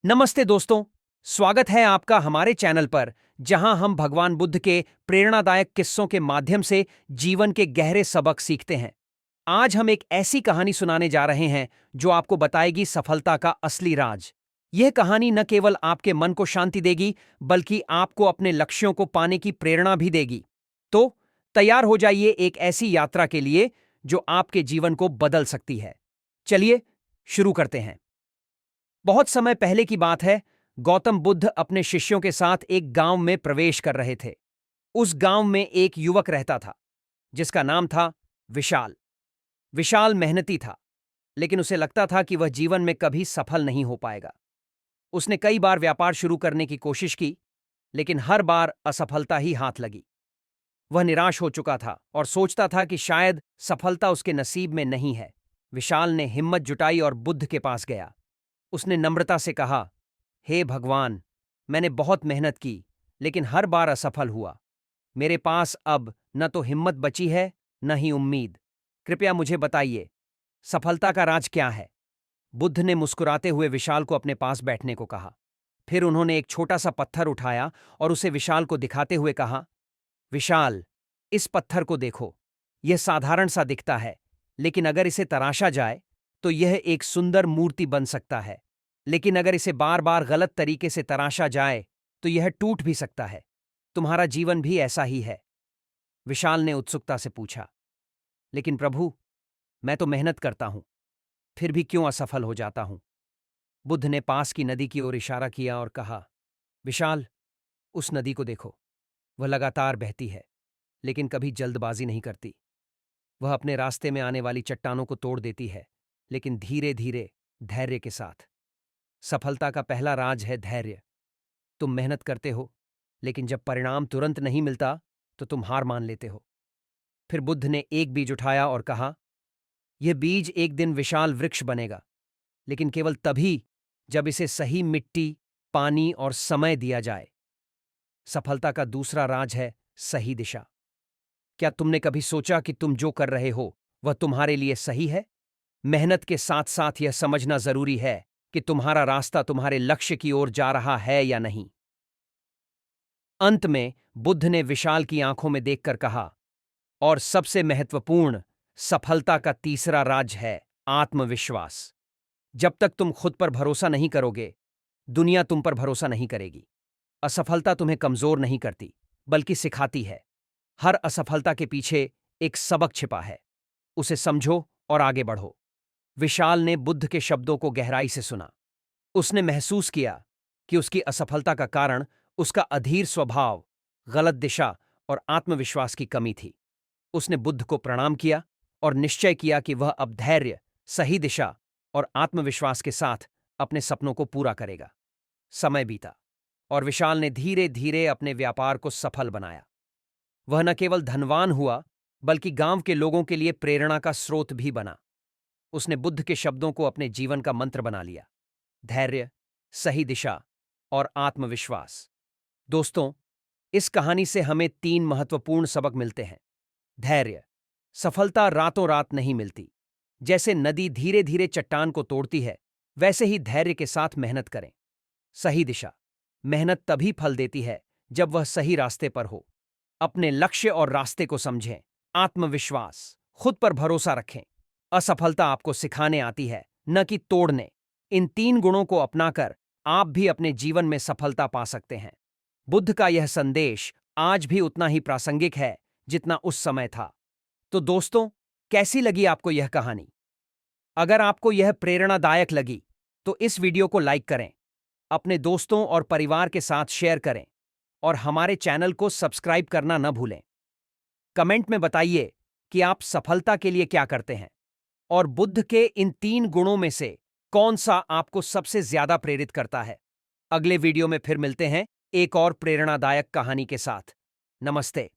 नमस्ते दोस्तों, स्वागत है आपका हमारे चैनल पर जहां हम भगवान बुद्ध के प्रेरणादायक किस्सों के माध्यम से जीवन के गहरे सबक सीखते हैं। आज हम एक ऐसी कहानी सुनाने जा रहे हैं जो आपको बताएगी सफलता का असली राज। यह कहानी न केवल आपके मन को शांति देगी बल्कि आपको अपने लक्ष्यों को पाने की प्रेरणा भी देगी। तो तैयार हो जाइए एक ऐसी यात्रा के लिए जो आपके जीवन को बदल सकती है। चलिए शुरू करते हैं। बहुत समय पहले की बात है। गौतम बुद्ध अपने शिष्यों के साथ एक गांव में प्रवेश कर रहे थे। उस गांव में एक युवक रहता था जिसका नाम था विशाल। विशाल मेहनती था, लेकिन उसे लगता था कि वह जीवन में कभी सफल नहीं हो पाएगा। उसने कई बार व्यापार शुरू करने की कोशिश की, लेकिन हर बार असफलता ही हाथ लगी। वह निराश हो चुका था और सोचता था कि शायद सफलता उसके नसीब में नहीं है। विशाल ने हिम्मत जुटाई और बुद्ध के पास गया। उसने नम्रता से कहा, हे भगवान, मैंने बहुत मेहनत की, लेकिन हर बार असफल हुआ। मेरे पास अब न तो हिम्मत बची है, न ही उम्मीद। कृपया मुझे बताइए, सफलता का राज क्या है? बुद्ध ने मुस्कुराते हुए विशाल को अपने पास बैठने को कहा। फिर उन्होंने एक छोटा सा पत्थर उठाया और उसे विशाल को दिखाते हुए कहा, विशाल, इस पत्थर को देखो। यह साधारण सा दिखता है, लेकिन अगर इसे तराशा जाए तो यह एक सुंदर मूर्ति बन सकता है। लेकिन अगर इसे बार बार गलत तरीके से तराशा जाए तो यह टूट भी सकता है। तुम्हारा जीवन भी ऐसा ही है। विशाल ने उत्सुकता से पूछा, लेकिन प्रभु, मैं तो मेहनत करता हूं, फिर भी क्यों असफल हो जाता हूं? बुद्ध ने पास की नदी की ओर इशारा किया और कहा, विशाल, उस नदी को देखो। वह लगातार बहती है, लेकिन कभी जल्दबाजी नहीं करती। वह अपने रास्ते में आने वाली चट्टानों को तोड़ देती है, लेकिन धीरे धीरे, धैर्य के साथ। सफलता का पहला राज है धैर्य। तुम मेहनत करते हो, लेकिन जब परिणाम तुरंत नहीं मिलता तो तुम हार मान लेते हो। फिर बुद्ध ने एक बीज उठाया और कहा, यह बीज एक दिन विशाल वृक्ष बनेगा, लेकिन केवल तभी जब इसे सही मिट्टी, पानी और समय दिया जाए। सफलता का दूसरा राज है सही दिशा। क्या तुमने कभी सोचा कि तुम जो कर रहे हो वह तुम्हारे लिए सही है? मेहनत के साथ साथ यह समझना जरूरी है कि तुम्हारा रास्ता तुम्हारे लक्ष्य की ओर जा रहा है या नहीं। अंत में बुद्ध ने विशाल की आंखों में देखकर कहा, और सबसे महत्वपूर्ण, सफलता का तीसरा राज है आत्मविश्वास। जब तक तुम खुद पर भरोसा नहीं करोगे, दुनिया तुम पर भरोसा नहीं करेगी। असफलता तुम्हें कमजोर नहीं करती, बल्कि सिखाती है। हर असफलता के पीछे एक सबक छिपा है। उसे समझो और आगे बढ़ो। विशाल ने बुद्ध के शब्दों को गहराई से सुना। उसने महसूस किया कि उसकी असफलता का कारण उसका अधीर स्वभाव, गलत दिशा और आत्मविश्वास की कमी थी। उसने बुद्ध को प्रणाम किया और निश्चय किया कि वह अब धैर्य, सही दिशा और आत्मविश्वास के साथ अपने सपनों को पूरा करेगा। समय बीता और विशाल ने धीरे धीरे अपने व्यापार को सफल बनाया। वह न केवल धनवान हुआ, बल्कि गांव के लोगों के लिए प्रेरणा का स्रोत भी बना। उसने बुद्ध के शब्दों को अपने जीवन का मंत्र बना लिया, धैर्य, सही दिशा और आत्मविश्वास। दोस्तों, इस कहानी से हमें 3 महत्वपूर्ण सबक मिलते हैं। धैर्य, सफलता रातों रात नहीं मिलती। जैसे नदी धीरे धीरे चट्टान को तोड़ती है, वैसे ही धैर्य के साथ मेहनत करें। सही दिशा, मेहनत तभी फल देती है जब वह सही रास्ते पर हो। अपने लक्ष्य और रास्ते को समझें। आत्मविश्वास, खुद पर भरोसा रखें। असफलता आपको सिखाने आती है, न कि तोड़ने। इन 3 गुणों को अपनाकर आप भी अपने जीवन में सफलता पा सकते हैं। बुद्ध का यह संदेश आज भी उतना ही प्रासंगिक है जितना उस समय था। तो दोस्तों, कैसी लगी आपको यह कहानी? अगर आपको यह प्रेरणादायक लगी तो इस वीडियो को लाइक करें, अपने दोस्तों और परिवार के साथ शेयर करें और हमारे चैनल को सब्सक्राइब करना न भूलें। कमेंट में बताइए कि आप सफलता के लिए क्या करते हैं और बुद्ध के इन 3 गुणों में से कौन सा आपको सबसे ज्यादा प्रेरित करता है। अगले वीडियो में फिर मिलते हैं एक और प्रेरणादायक कहानी के साथ। नमस्ते।